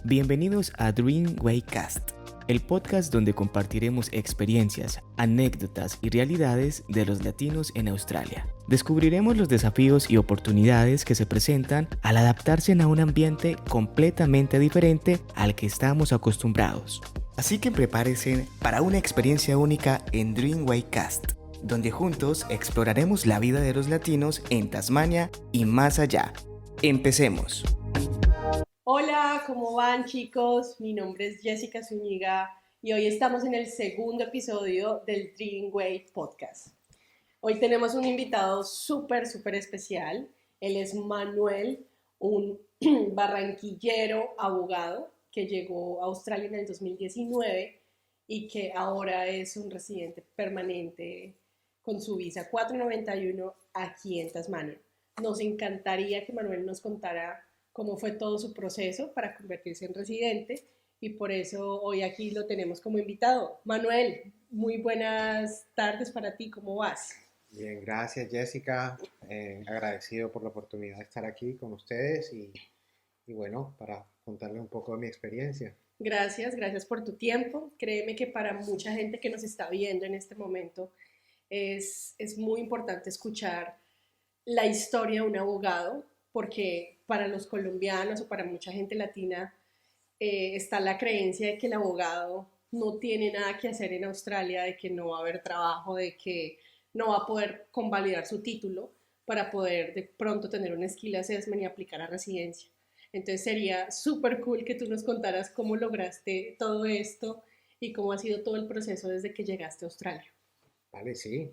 Bienvenidos a Dreamway Cast, el podcast donde compartiremos experiencias, anécdotas y realidades de los latinos en Australia. Descubriremos los desafíos y oportunidades que se presentan al adaptarse a un ambiente completamente diferente al que estamos acostumbrados. Así que prepárense para una experiencia única en Dreamway Cast, donde juntos exploraremos la vida de los latinos en Tasmania y más allá. ¡Empecemos! Hola, ¿cómo van, chicos? Mi nombre es Jessica Zúñiga y hoy estamos en el segundo episodio del Dreamway Podcast. Hoy tenemos un invitado súper especial. Él es Manuel, un barranquillero abogado que llegó a Australia en el 2019 y que ahora es un residente permanente con su visa 491 aquí en Tasmania. Nos encantaría que Manuel nos contara cómo fue todo su proceso para convertirse en residente y por eso hoy aquí lo tenemos como invitado. Manuel, muy buenas tardes para ti, ¿cómo vas? Bien, gracias Jessica, agradecido por la oportunidad de estar aquí con ustedes y bueno, para contarles un poco de mi experiencia. Gracias por tu tiempo. Créeme que para mucha gente que nos está viendo en este momento es muy importante escuchar la historia de un abogado, porque para los colombianos o para mucha gente latina está la creencia de que el abogado no tiene nada que hacer en Australia, de que no va a haber trabajo, de que no va a poder convalidar su título para poder de pronto tener un skill assessment y aplicar a residencia. Entonces sería súper cool que tú nos contaras cómo lograste todo esto y cómo ha sido todo el proceso desde que llegaste a Australia. Vale, sí.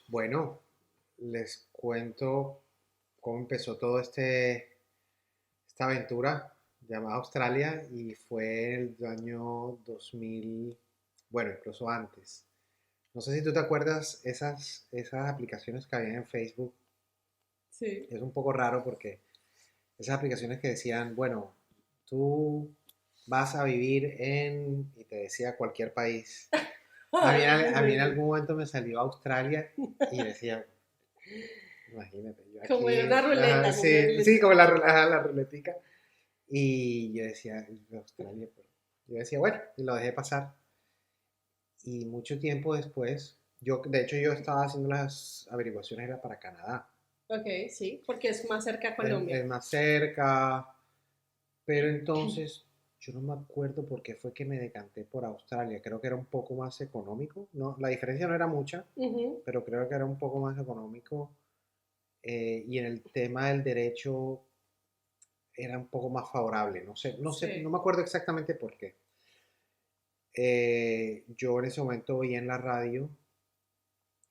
Bueno, les cuento cómo empezó todo esta aventura llamada Australia y fue el año 2000, bueno, incluso antes. No sé si tú te acuerdas esas aplicaciones que había en Facebook. Sí. Es un poco raro porque esas aplicaciones que decían, bueno, tú vas a vivir y te decía cualquier país. A mí en algún momento me salió Australia y decía, imagínate, yo Como aquí, era una ruleta, como una sí, como ruletica. la ruletica. Y yo decía, Australia, pero yo decía, bueno, y lo dejé pasar. Y mucho tiempo después, de hecho yo estaba haciendo las averiguaciones, era para Canadá. Ok, sí, porque es más cerca a Colombia. Es más cerca, pero entonces yo no me acuerdo por qué fue que me decanté por Australia. Creo que era un poco más económico. No, la diferencia no era mucha, Ujú. pero creo que era un poco más económico. Y en el tema del derecho era un poco más favorable. No sé, no Sí, me acuerdo exactamente por qué. Yo en ese momento oí en la radio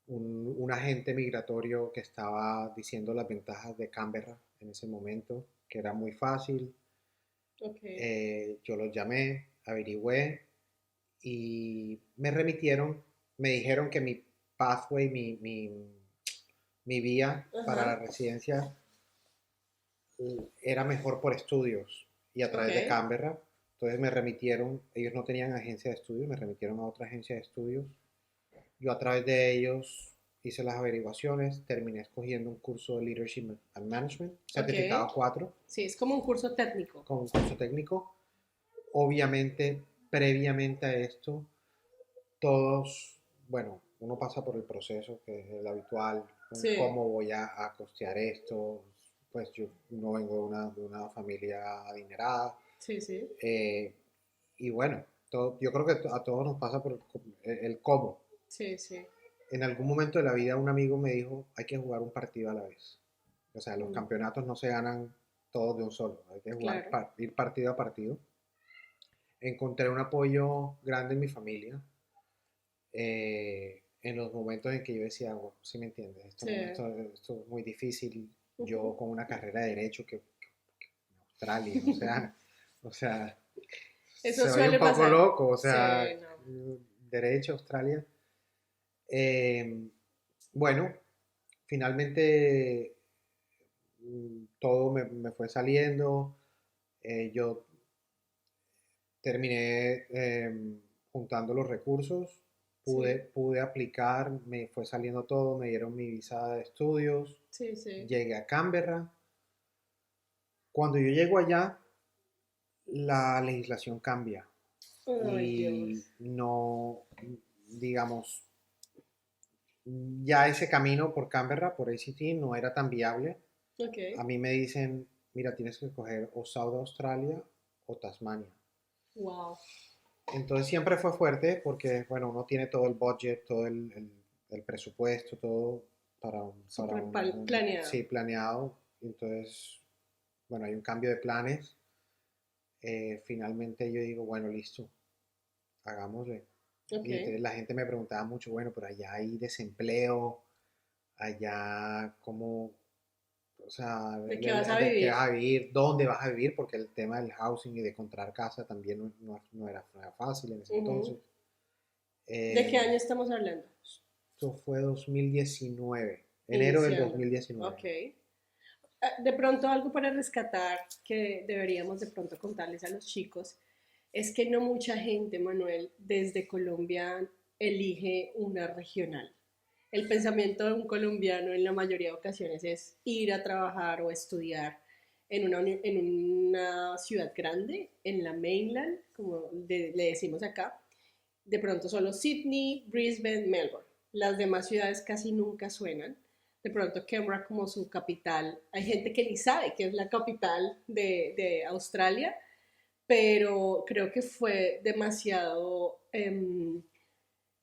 un agente migratorio que estaba diciendo las ventajas de Canberra en ese momento, que era muy fácil. ok, Yo los llamé, averigüé y me dijeron que mi pathway, mi vía para la ajá, residencia era mejor por estudios y a ok, través de Canberra. Entonces me remitieron, ellos no tenían agencia de estudios, me remitieron a otra agencia de estudios. Yo a través de ellos hice las averiguaciones, terminé escogiendo un curso de Leadership and Management, ok. certificado 4, Sí, es como un curso técnico. con un curso técnico. Obviamente, previamente a esto, todos, bueno, uno pasa por el proceso que es el habitual, Sí, cómo voy a costear esto. Pues yo no vengo de una familia adinerada. sí, eh, y bueno, yo creo que a todos nos pasa por el cómo. sí. En algún momento de la vida un amigo me dijo, hay que jugar un partido a la vez. O sea, los Mm, campeonatos no se ganan todos de un solo, hay que jugar, claro, ir partido a partido. Encontré un apoyo grande en mi familia, en los momentos en que yo decía, bueno, sí me entiendes, esto, sí. no, esto es muy difícil, yo Ujú. con una carrera de derecho que en Australia, o sea, Eso se oye un suele poco pasar. loco, o Sí, sea, no. derecho, Australia. Eh, bueno, finalmente todo me fue saliendo, yo terminé juntando los recursos, pude, Sí, pude aplicar, me fue saliendo todo, me dieron mi visa de estudios, sí. llegué a Canberra. Cuando yo llego allá, la legislación cambia Ay, y Dios. no, digamos, ya ese camino por Canberra, por ACT, no era tan viable. Ok. A mí me dicen, mira, tienes que escoger o South Australia o Tasmania. Wow. Entonces siempre fue fuerte porque, bueno, uno tiene todo el budget, todo el presupuesto, todo para Súper planeado. sí, planeado. Entonces, bueno, hay un cambio de planes. Finalmente yo digo, bueno, listo, hagámosle. Ok. Y entonces la gente me preguntaba mucho, bueno, pero allá hay desempleo, allá cómo, o sea, ¿De qué vas a de qué vivir? vas a vivir, dónde vas a vivir, porque el tema del housing y de encontrar casa también no era fácil en ese Ujú. entonces. ¿De qué Eh, año estamos hablando? Esto fue 2019, enero del Iniciando. 2019. Ok. De pronto algo para rescatar que deberíamos de pronto contarles a los chicos es que no mucha gente, Manuel, desde Colombia elige una regional. El pensamiento de un colombiano en la mayoría de ocasiones es ir a trabajar o estudiar en una ciudad grande, en la mainland, como le decimos acá. De pronto solo Sydney, Brisbane, Melbourne. Las demás ciudades casi nunca suenan. De pronto Canberra como su capital. Hay gente que ni sabe que es la capital de Australia, pero creo que fue demasiado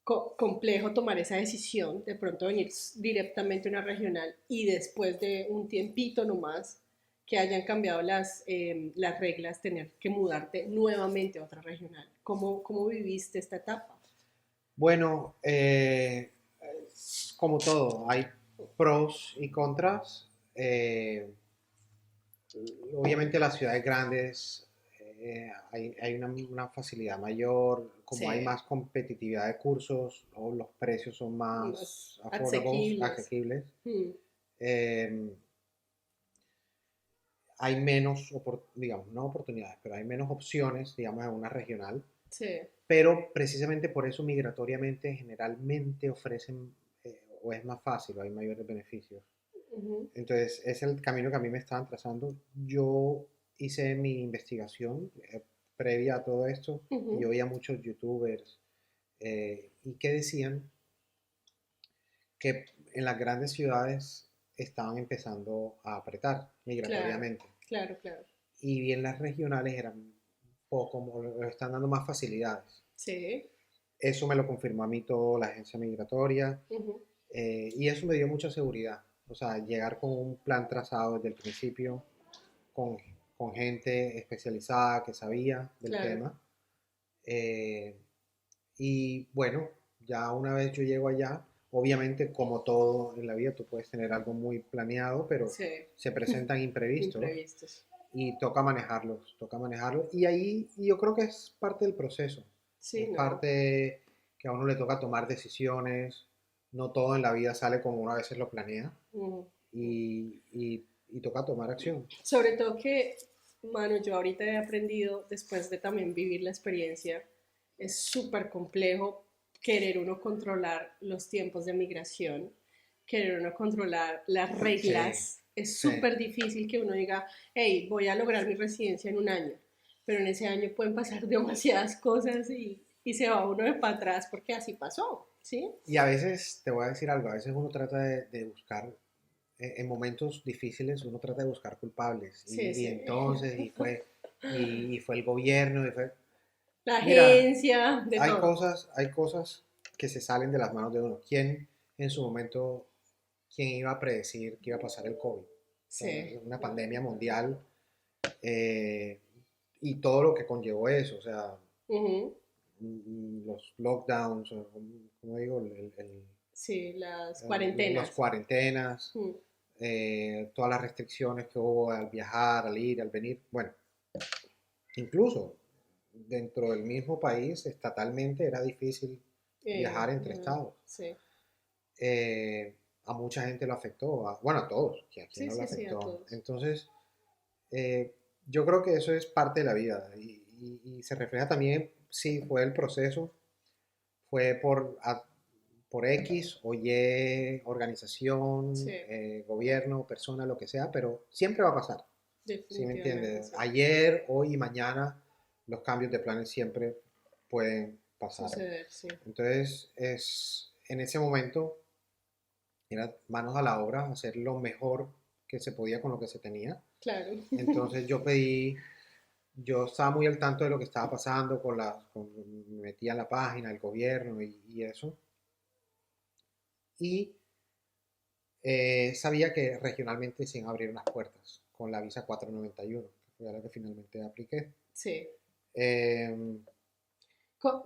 complejo tomar esa decisión, de pronto venir directamente a una regional y después de un tiempito nomás que hayan cambiado las reglas, tener que mudarte nuevamente a otra regional. ¿Cómo viviste esta etapa? Bueno, como todo, hay pros y contras. Obviamente las ciudades grandes hay una facilidad mayor, como hay Sí, más competitividad de cursos, o los precios son más más affordables, asequibles. asequibles. Mm, eh, Hay menos, digamos, no oportunidades, pero hay menos opciones, digamos, en una regional. sí. Pero precisamente por eso migratoriamente generalmente ofrecen o es más fácil o hay mayores beneficios. Ujú, Entonces es el camino que a mí me estaban trazando. Yo hice mi investigación previa a todo esto y yo ujú, veía muchos youtubers y que decían que en las grandes ciudades estaban empezando a apretar claro, migratoriamente claro, claro. y bien las regionales eran un poco, le están dando más facilidades. Sí. Eso me lo confirmó a mí toda la agencia migratoria Ujú, y eso me dio mucha seguridad. O sea, llegar con un plan trazado desde el principio, con, con gente especializada que sabía del claro. tema. Eh, y bueno, ya una vez yo llego allá, obviamente como todo en la vida, tú puedes tener algo muy planeado, pero Sí. se presentan imprevistos Imprevistos. y toca manejarlos, toca manejarlos. Y ahí yo creo que es parte del proceso, Sí, es ¿no? parte que a uno le toca tomar decisiones, no todo en la vida sale como uno a veces lo planea Ujú. y toca tomar acción. Sobre todo que, mano, yo ahorita he aprendido, después de también vivir la experiencia, es súper complejo querer uno controlar los tiempos de migración, querer uno controlar las Sí, reglas. Es sí. súper difícil que uno diga, hey, voy a lograr mi residencia en un año, pero en ese año pueden pasar demasiadas cosas y se va uno de para atrás porque así pasó, ¿sí? Y a veces, te voy a decir algo, a veces uno trata de buscar, en momentos difíciles, uno trata de buscar culpables. Sí, Y sí. entonces, y fue el gobierno, La Mira, agencia, de todo. hay cosas que se salen de las manos de uno. ¿Quién en su momento, quién iba a predecir que iba a pasar el COVID? O sea, Sí, una no, pandemia mundial eh, y todo lo que conllevó eso, o sea, ujú. los lockdowns, o como digo, Sí, las las cuarentenas. cuarentenas, Mm, todas las restricciones que hubo al viajar, al ir, al venir. Bueno, incluso dentro del mismo país, estatalmente, era difícil viajar entre estados. sí, A mucha gente lo afectó, bueno, a todos, que a quien sí, no lo sí, sí, a afectó. todos. Entonces, yo creo que eso es parte de la vida y se refleja también, sí, fue el proceso, fue por X o Y organización, Sí, gobierno, persona, lo que sea, pero siempre va a pasar. ¿Sí me definitivamente entiendes? sí. Ayer, hoy y mañana los cambios de planes siempre pueden pasar. Suceder, sí. Entonces, en ese momento, era manos a la obra, hacer lo mejor que se podía con lo que se tenía. Claro. Entonces yo estaba muy al tanto de lo que estaba pasando me metía en la página del gobierno y eso. Y sabía que regionalmente se iban a abrir unas puertas con la visa 491, que fue la que finalmente apliqué. Sí. Eh,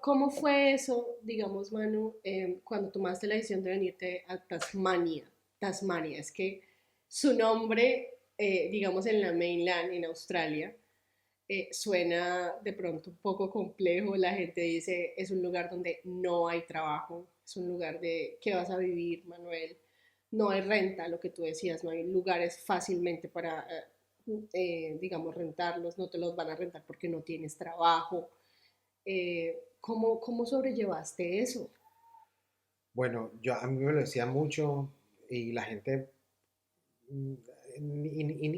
¿Cómo fue eso, digamos, Manu, cuando tomaste la decisión de venirte a Tasmania? Tasmania, es que su nombre, digamos, en la mainland, en Australia, suena de pronto un poco complejo. La gente dice, es un lugar donde no hay trabajo, es un lugar de que vas a vivir, Manuel. No hay renta, lo que tú decías, no hay lugares fácilmente para, digamos, rentarlos, no te los van a rentar porque no tienes trabajo. ¿Cómo sobrellevaste eso? bueno, a mí me lo decía mucho y la gente mm,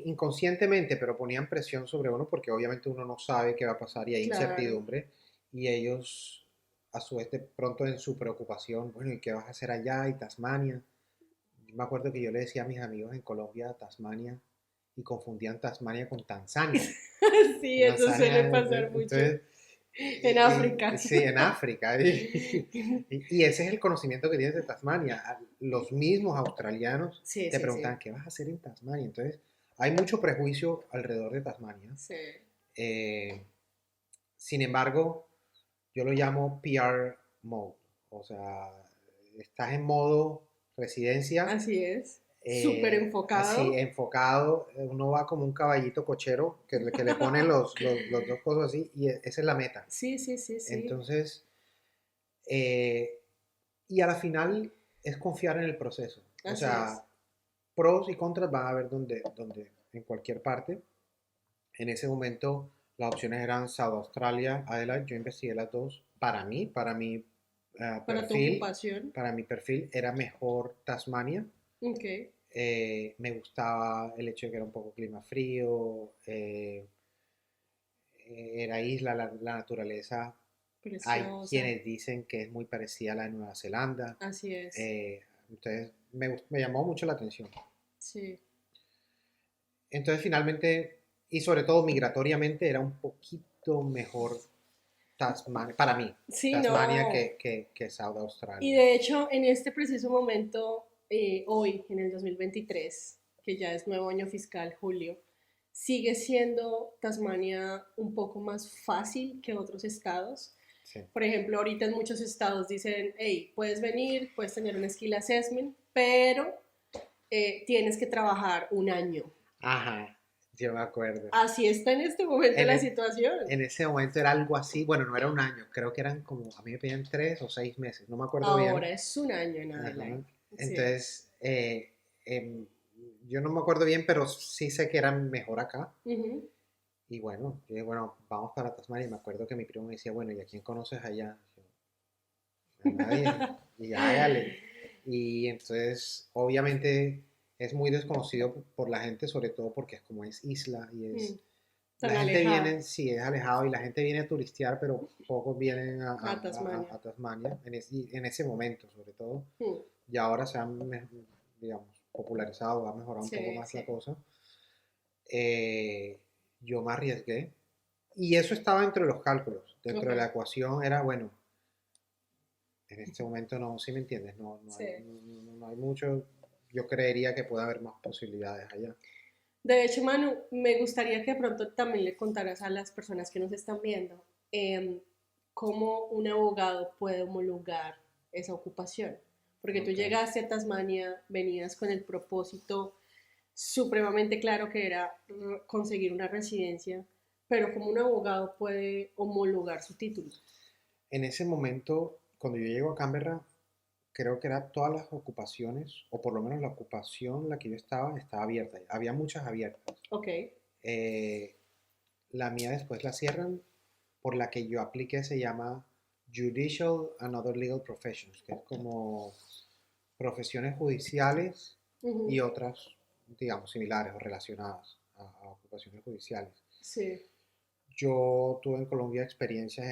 inconscientemente, pero ponían presión sobre uno porque obviamente uno no sabe qué va a pasar y hay Claro. incertidumbre y ellos a su vez de pronto en su preocupación, bueno, ¿y qué vas a hacer allá? ¿Y Tasmania? Yo me acuerdo que yo le decía a mis amigos en Colombia Tasmania y confundían Tasmania con Tanzania. Sí, eso suele Tanzania, pasar mucho entonces, en África. sí, en África. Y ese es el conocimiento que tienes de Tasmania. Los mismos australianos Sí, te sí, sí, preguntan, ¿qué vas a hacer en Tasmania? Entonces, hay mucho prejuicio alrededor de Tasmania. sí. Eh, Sin embargo, yo lo llamo PR mode. O sea, estás en modo residencia, Así es. Súper así enfocado. enfocado, uno va como un caballito cochero que le pone los dos cosas así y esa es la meta. Sí, sí, sí, sí. Entonces, eh, y a la final es confiar en el proceso. O Así es. sea, pros y contras van a haber en cualquier parte. En ese momento las opciones eran South Australia, Adelaide, yo investigué las dos. Para mi Para tu perfil, ocupación. para mi perfil era mejor Tasmania. Ok. Me gustaba el hecho de que era un poco clima frío, era isla, la naturaleza. Hay Preciosa. quienes dicen que es muy parecida a la de Nueva Zelanda. Así es. Entonces me llamó mucho la atención. Sí. Entonces finalmente, y sobre todo migratoriamente, era un poquito mejor Tasmania, para mí, Sí, Tasmania no. que South Y Australia. de hecho, en este preciso momento, hoy, en el 2023, que ya es nuevo año fiscal, julio, sigue siendo Tasmania un poco más fácil que otros estados. Sí. Por ejemplo, ahorita en muchos estados dicen, hey, puedes venir, puedes tener un skill assessment, pero tienes que trabajar un año. Ajá, yo me acuerdo. Así está en este momento En, la es- situación. en ese momento era algo así, bueno, no era un año, creo que eran como, a mí me pedían 3 o 6 meses, no me acuerdo bien. Ahora es un año en Ajá. Adelaide. Sí. Entonces, em, yo no me acuerdo bien, pero sí sé que era mejor acá. Ujú. Y bueno, yo dije, bueno, vamos para Tasmania. Y me acuerdo que mi primo me decía, bueno, ¿y a quién conoces allá? Yo, a nadie. Y hágale. Y entonces, obviamente, es muy desconocido por la gente, sobre todo porque es como es isla y Mm, es... La tan gente alejada viene, sí, es alejado y la gente viene a turistear, pero pocos vienen a Tasmania. a Tasmania, y en ese momento sobre todo. Mm, Y ahora se han, digamos, popularizado, ha mejorado un poco sí, más la sí. cosa. Eh, yo me arriesgué y eso estaba dentro de los cálculos, Ok, dentro de la ecuación era, bueno, en este momento no, si me entiendes, sí. no hay mucho, yo creería que puede haber más posibilidades allá. De hecho, Manu, me gustaría que de pronto también le contaras a las personas que nos están viendo em, cómo un abogado puede homologar esa ocupación. Porque tú Ok. llegaste a Tasmania, venías con el propósito supremamente claro que era conseguir una residencia, pero como un abogado puede homologar su título. En ese momento, cuando yo llego a Canberra, creo que era todas las ocupaciones, o por lo menos la ocupación en la que yo estaba abierta. Había muchas abiertas. Ok. Eh, la mía después la cierran, por la que yo apliqué se llama Judicial and Other Legal Professions, que es como profesiones judiciales y Ujú. otras, digamos, similares o relacionadas a ocupaciones judiciales. Sí. Yo tuve en Colombia experiencias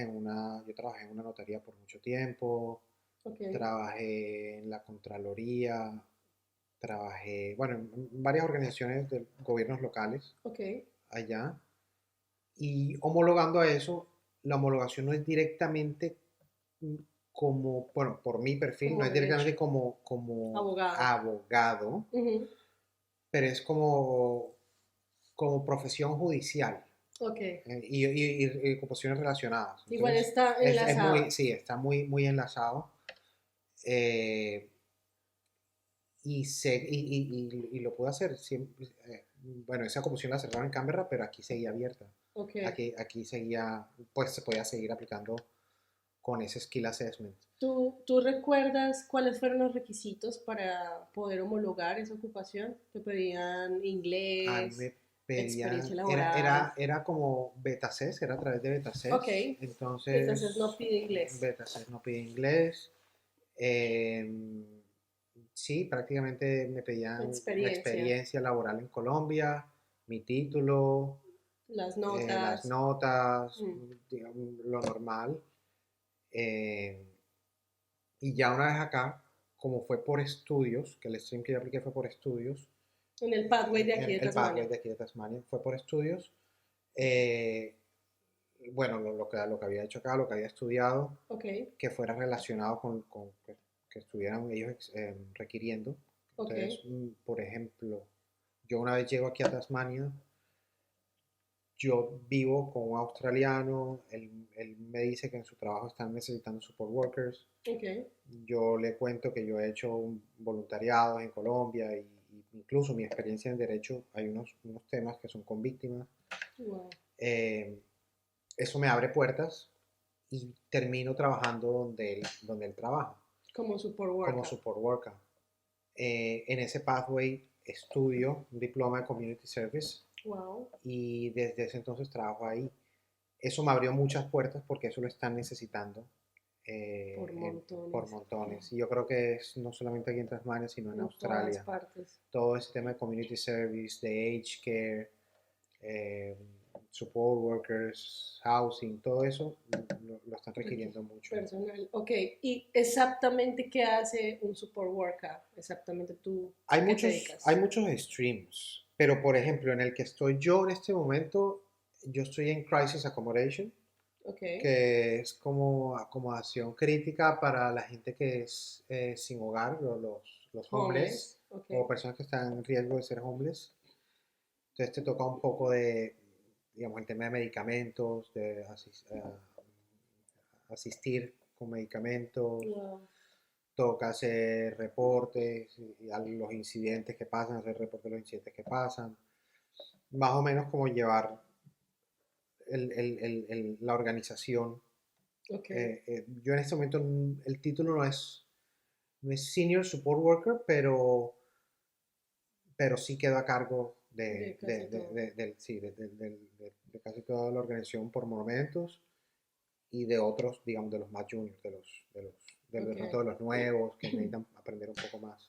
yo trabajé en una notaría por mucho tiempo, Ok, trabajé en la Contraloría, trabajé, bueno, en varias organizaciones de gobiernos locales ok, allá. Y homologando a eso, la homologación no es directamente mm, como, bueno, por mi perfil, no como es derecho, directamente como abogado. abogado, Ujú, pero es como profesión judicial ok, y ocupaciones relacionadas. igual Entonces, está es muy, enlazado. sí, está muy, muy enlazado. eh, y lo pude hacer. Bueno, esa ocupación la cerraron en Canberra, pero aquí seguía abierta. Ok. Aquí seguía, pues se podía seguir aplicando con ese skill assessment. ¿Tú recuerdas cuáles fueron los requisitos para poder homologar esa ocupación? ¿Te pedían A mí inglés, me pedían, experiencia laboral? era como Betases, era a través de Ok, Betases. entonces no Entonces, pide inglés. Betases no pide inglés. Eh, sí, prácticamente me pedían una Experiencia, experiencia laboral en Colombia, mi título, las las notas. notas, Mm, digamos, lo normal. Eh, y ya una vez acá, como fue por estudios, que el stream que yo apliqué fue por estudios, en el pathway de aquí de el pathway Tasmania. de aquí de Tasmania fue por estudios. eh, bueno, lo que había hecho acá, lo que había estudiado, Ok, que fuera relacionado con que estuvieran ellos requiriendo. ok, Entonces, por ejemplo, yo una vez llego aquí a Tasmania, yo vivo con un australiano, él me dice que en su trabajo están necesitando support workers, ok. yo le cuento que yo he hecho un voluntariado en Colombia y incluso mi experiencia en derecho, hay unos temas que son con víctimas. Wow. Eh, Eso me abre puertas y termino trabajando donde él trabaja, Como support como worker. support worker. En ese pathway estudio un diploma de Community Service Wow. y desde ese entonces trabajo ahí. Eso me abrió muchas puertas porque eso lo están necesitando Por por montones. montones. Y yo creo que es no solamente aquí en Tasmania, sino en En todas Australia. partes. Todo ese tema de community service, de aged care, eh, support workers, housing, todo eso lo están requiriendo mucho. Personal. Ok. ¿Y exactamente qué hace un support worker? Exactamente tú, ¿a qué te Hay dedicas? muchos streams, pero por ejemplo, en el que estoy yo en este momento, yo estoy en Crisis Accommodation, Ok. que es como acomodación crítica para la gente que es sin hogar, los homeless Homeless. Ok. o personas que están en riesgo de ser homeless. Entonces te toca un poco de, digamos, el tema de medicamentos, asistir con medicamentos, Wow. toca hacer reportes y a los incidentes que pasan, hacer reportes de los incidentes que pasan, más o menos como llevar la organización. Ok. Yo en este momento el título no es Senior Support Worker, pero sí quedo a cargo De casi todo. sí, de casi toda la organización por momentos y de otros, digamos, de los más juniors, de Ok. pronto de los nuevos que necesitan aprender un poco más.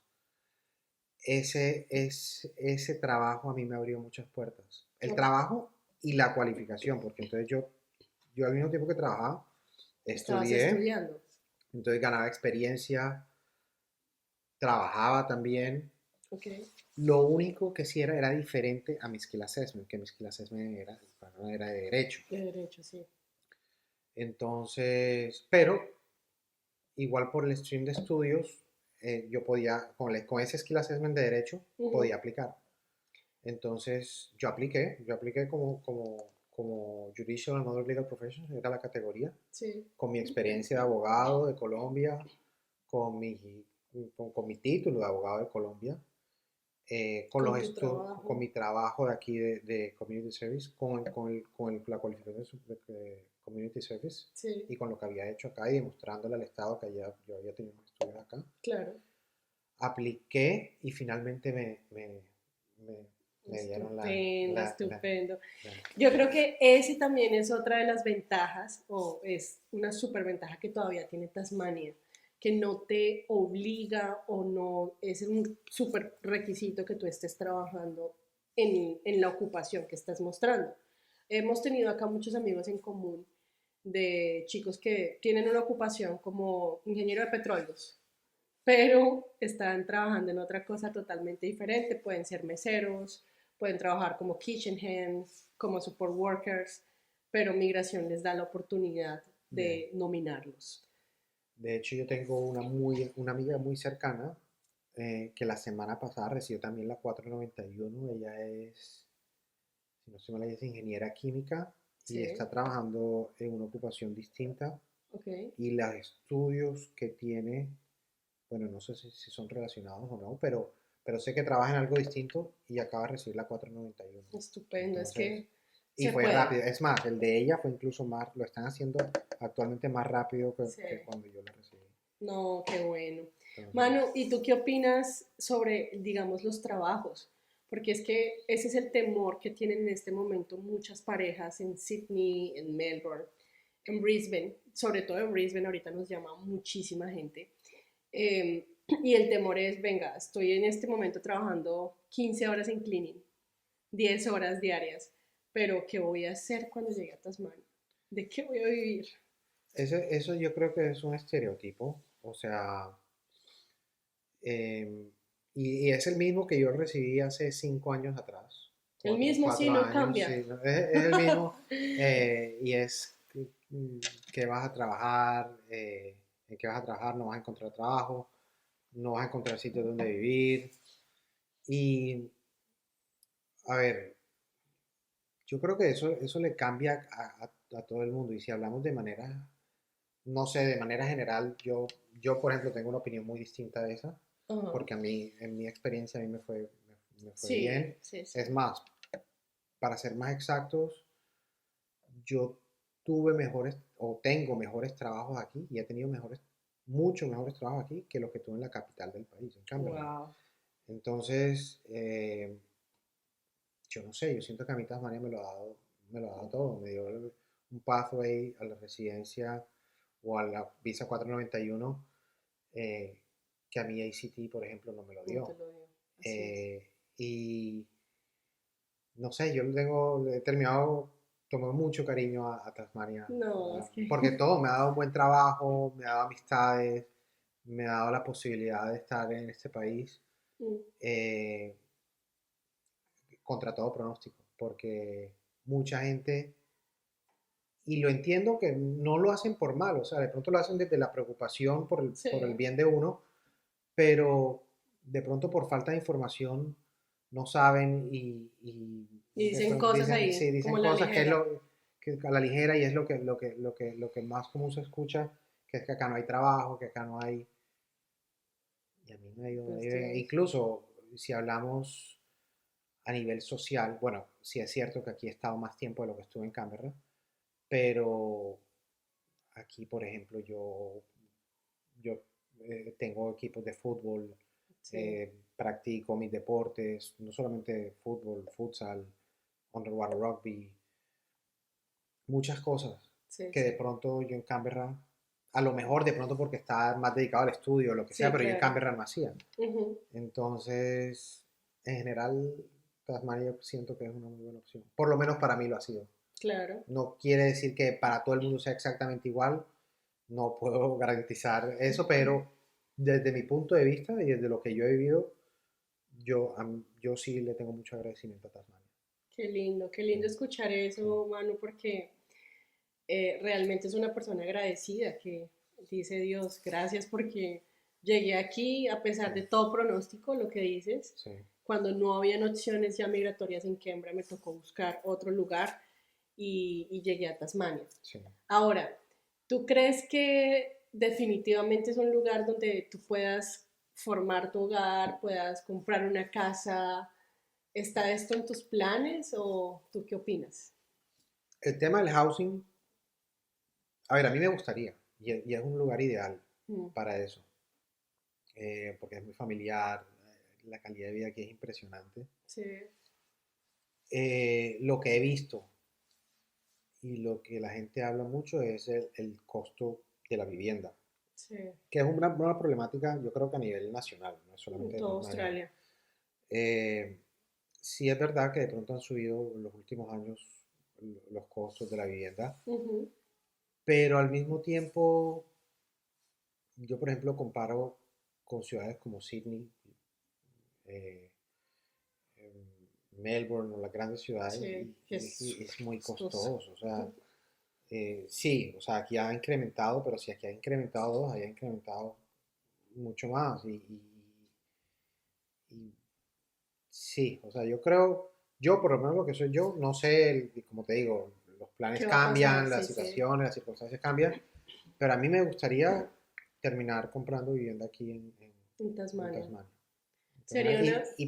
Ese trabajo a mí me abrió muchas puertas. El Ok. trabajo y la cualificación, porque entonces yo al mismo tiempo que trabajaba, Estabas estudié, estudiando. entonces ganaba experiencia, trabajaba también. Ok. Lo único que sí era diferente a mi skill assessment, que mi skill assessment era de derecho. De derecho, sí. Entonces, pero igual por el stream de estudios, yo podía, con ese skill assessment de derecho, Ujú, podía aplicar. Entonces, yo apliqué como Judicial and Other Legal Professions, era la categoría, sí. con mi experiencia de abogado de Colombia, con mi, con mi título de abogado de Colombia, Con tu trabajo. con mi trabajo de aquí de Community Service, la cualificación de Community Service Sí. y con lo que había hecho acá y demostrándole al Estado que yo había tenido unos estudios acá. Claro. Apliqué y finalmente me, me dieron Estupendo, estupendo. la- Yo creo que ese también es otra de las ventajas, o es una superventaja que todavía tiene Tasmania, que no te obliga o no es un super requisito que tú estés trabajando en la ocupación que estás mostrando. hemos tenido acá muchos amigos en común de chicos que tienen una ocupación como ingeniero de petróleos, pero están trabajando en otra cosa totalmente diferente. Pueden ser meseros, pueden trabajar como kitchen hands, como support workers, pero migración les da la oportunidad Bien. de nominarlos. De hecho, yo tengo una amiga muy cercana que la semana pasada recibió también la 491. Ella es, si no estoy mal, ella es ingeniera química y Sí, está trabajando en una ocupación distinta ok. y los estudios que tiene, bueno, no sé si son relacionados o no, pero sé que trabaja en algo distinto y acaba de recibir la 491. Estupendo, es Entonces, que y se fue puede. rápido. Es más, el de ella fue incluso más, lo están haciendo actualmente más rápido Sí. que cuando yo lo recibí. No, qué bueno. Manu, Entonces, ¿y tú qué opinas sobre, digamos, los trabajos? Porque es que ese es el temor que tienen en este momento muchas parejas en Sydney, en Melbourne, en Brisbane, sobre todo en Brisbane, ahorita nos llama muchísima gente. Eh, y el temor es, venga, estoy en este momento trabajando 15 horas en cleaning, 10 horas diarias, pero ¿qué voy a hacer cuando llegue a Tasmania? ¿De qué voy a vivir? eso yo creo que es un estereotipo, o sea, y es el mismo que yo recibí hace 5 años atrás, El cuatro, mismo sí cuatro no años, cambia. sí, ¿no? Es el mismo, y es que vas a trabajar, en qué vas a trabajar, no vas a encontrar trabajo, no vas a encontrar sitio donde vivir, y a ver, yo creo que eso le cambia a todo el mundo, y si hablamos de manera, no sé, de manera general, yo por ejemplo tengo una opinión muy distinta de esa, Ajá. porque a mí, en mi experiencia, a mí me fue Sí, bien. sí, Es sí. más, para ser más exactos, yo tuve mejores o tengo mejores trabajos aquí y he tenido mucho mejores trabajos aquí que los que tuve en la capital del país, en Canberra. Wow. Entonces, yo no sé, yo siento que a mí Tasmania me lo ha dado todo. Me dio un pathway a la residencia o a la visa 491 eh, que a mí ACT, por ejemplo, no me lo No te dio. lo digo. Así es. Y no sé, yo he terminado, tomé mucho cariño a Tasmania, No, es que. porque todo, me ha dado un buen trabajo, me ha dado amistades, me ha dado la posibilidad de estar en este país Mm, eh, contra todo pronóstico, porque mucha gente, y lo entiendo que no lo hacen por mal, o sea, de pronto lo hacen desde la preocupación sí. por el bien de uno, pero de pronto por falta de información no saben y Y dicen cosas dicen, ahí, sí, como dicen la cosas que es ligera. que a la ligera y es lo que más común se escucha, que es que acá no hay trabajo, que acá no hay, y a mí me ha ido muy Pues bien. Dios. Incluso si hablamos a nivel social, bueno, sí es cierto que aquí he estado más tiempo de lo que estuve en Canberra, pero aquí, por ejemplo, yo tengo equipos de fútbol, Sí, practico mis deportes, no solamente fútbol, futsal, underwater rugby, muchas cosas sí, que de sí. pronto yo en Canberra, a lo mejor de pronto porque está más dedicado al estudio o lo que sea, Sí, pero yo en claro. Canberra no hacía. Ujú, Entonces, en general, Tasmania yo siento que es una muy buena opción. Por lo menos para mí lo ha sido. claro. No quiere decir que para todo el mundo sea exactamente igual, no puedo garantizar eso, pero desde mi punto de vista y desde lo que yo he vivido, yo sí le tengo mucho agradecimiento a Tasmania. Qué lindo escuchar Sí, eso, Manu, porque realmente es una persona agradecida que dice Dios, gracias porque llegué aquí a sí, pesar de todo pronóstico, lo que dices, sí, cuando no habían opciones ya migratorias en Canberra me tocó buscar otro lugar y llegué a Tasmania. sí. Ahora, ¿tú crees que definitivamente es un lugar donde tú puedas formar tu hogar, puedas comprar una casa? ¿Está esto en tus planes o tú qué opinas? El tema del housing, a ver, a mí me gustaría y es un lugar ideal Mm, para eso, porque es muy familiar, la calidad de vida aquí es impresionante. sí, Lo que he visto y lo que la gente habla mucho es el costo de la vivienda, sí, que es una problemática yo creo que a nivel nacional, no es en solamente de toda Tasmania. Australia. Eh, sí es verdad que de pronto han subido en los últimos años, los costos de la vivienda, Ujú. pero al mismo tiempo, yo por ejemplo comparo con ciudades como Sydney, eh, Melbourne o las grandes ciudades Sí, que es y es muy costoso. costoso. O sea, sí, o sea, aquí ha incrementado, pero si aquí ha incrementado, ahí ha incrementado mucho más. Y sí, o sea, yo creo, yo por lo menos lo que soy yo, no sé, como te digo, los planes ¿Qué va a pasar? cambian, las Sí, sí. situaciones, las circunstancias cambian, pero a mí me gustaría terminar comprando vivienda aquí En en Tasmania. Tasmania. Sería una... Y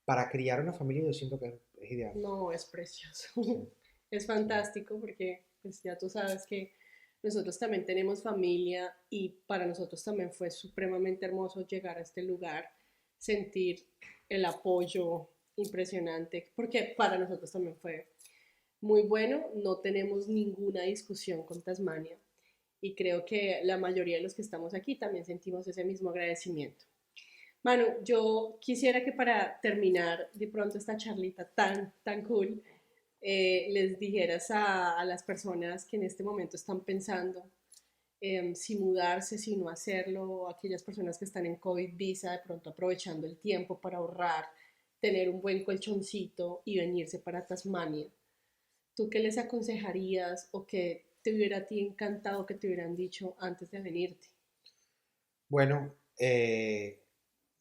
para criar una familia yo siento que es ideal. No, es precioso. Sí, Es sí. fantástico porque pues ya tú sabes que nosotros también tenemos familia y para nosotros también fue supremamente hermoso llegar a este lugar, sentir el apoyo impresionante, porque para nosotros también fue muy bueno, no tenemos ninguna discusión con Tasmania y creo que la mayoría de los que estamos aquí también sentimos ese mismo agradecimiento. Manu, yo quisiera que para terminar de pronto esta charlita tan cool, les dijeras a las personas que en este momento están pensando si mudarse, si no hacerlo, aquellas personas que están en COVID visa, de pronto aprovechando el tiempo para ahorrar, tener un buen colchoncito y venirse para Tasmania. ¿Tú qué les aconsejarías o qué te hubiera a ti encantado que te hubieran dicho antes de venirte? Bueno,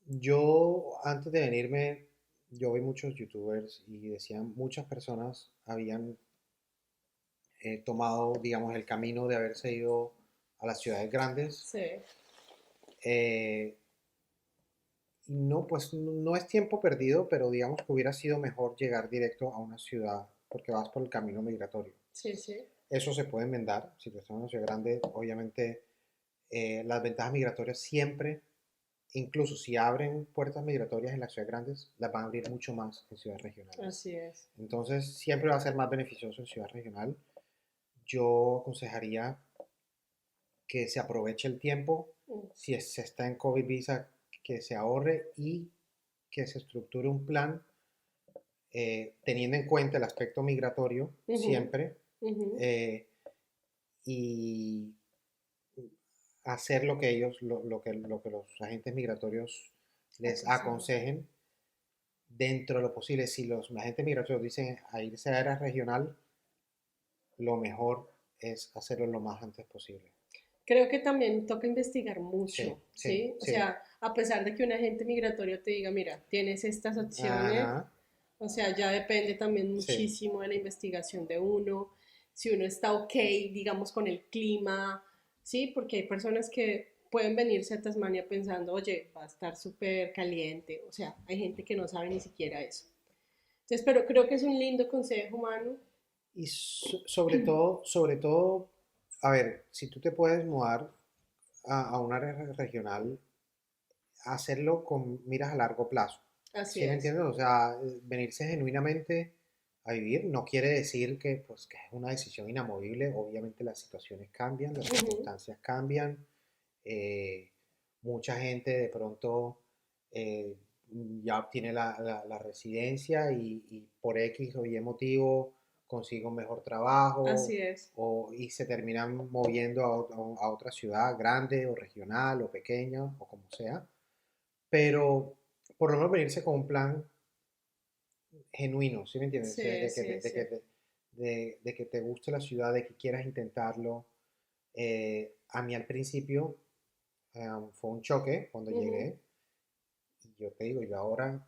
yo antes de venirme, yo vi muchos youtubers y decían, muchas personas habían tomado, digamos, el camino de haberse ido a las ciudades grandes. Sí, eh, y no, pues no es tiempo perdido, pero digamos que hubiera sido mejor llegar directo a una ciudad porque vas por el camino migratorio. sí, sí. Eso se puede enmendar. Si tú estás en una ciudad grande, obviamente las ventajas migratorias siempre, incluso si abren puertas migratorias en las ciudades grandes, las van a abrir mucho más en ciudades regionales. Así es. Entonces, siempre va a ser más beneficioso en ciudad regional. Yo aconsejaría que se aproveche el tiempo, Mm, si se está en COVID visa, que se ahorre y que se estructure un plan teniendo en cuenta el aspecto migratorio ujú, siempre ujú. eh, y hacer lo que ellos, lo que los agentes migratorios les Aconsejo. aconsejen dentro de lo posible. Si los agentes migratorios dicen a irse a área regional, lo mejor es hacerlo lo más antes posible. Creo que también toca investigar Sí, mucho, sí, ¿sí? O sí. sea, a pesar de que un agente migratorio te diga, mira, tienes estas opciones, Ajá, o sea, ya depende también sí. muchísimo de la investigación de uno, si uno está ok, digamos, con el clima, ¿sí? Porque hay personas que pueden venirse a Tasmania pensando, oye, va a estar súper caliente, o sea, hay gente que no sabe ni siquiera eso. Entonces, pero creo que es un lindo consejo, Manu. Y sobre todo, a ver, si tú te puedes mudar a un área regional, hacerlo con miras a largo plazo. Así ¿Sí me es. entiendes? O sea, venirse genuinamente a vivir no quiere decir que, pues, que es una decisión inamovible. Obviamente las situaciones cambian, las Ujú. circunstancias cambian. eh, Mucha gente de pronto eh, ya obtiene la residencia y por X o Y motivo consigue un mejor trabajo Así es. y se terminan moviendo a otra ciudad grande o regional o pequeña o como sea. Pero por lo menos venirse con un plan genuino, ¿sí me entiendes? Sí, sí, sí. De que te guste la ciudad, de que quieras intentarlo. A mí al principio fue un choque cuando Ujú. llegué y yo te digo, yo ahora,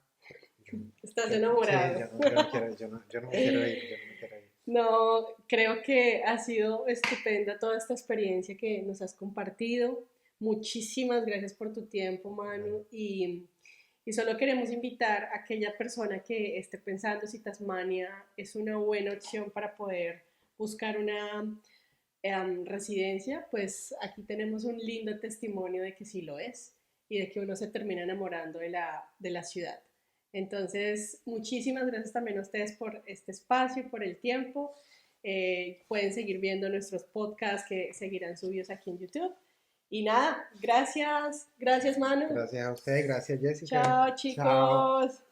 yo, Estás sí, enamorado. yo no quiero, yo no me quiero ir, yo no me quiero ir. No, creo que ha sido estupenda toda esta experiencia que nos has compartido. Muchísimas gracias por tu tiempo, Bueno, Manu. Y solo queremos invitar a aquella persona que esté pensando si Tasmania es una buena opción para poder buscar una residencia, pues aquí tenemos un lindo testimonio de que sí lo es y de que uno se termina enamorando de la ciudad. Entonces, muchísimas gracias también a ustedes por este espacio y por el tiempo. Pueden seguir viendo nuestros podcasts que seguirán subidos aquí en YouTube. Y nada, gracias, gracias Manu. gracias a usted, gracias Jessica. Chao Chao. chicos.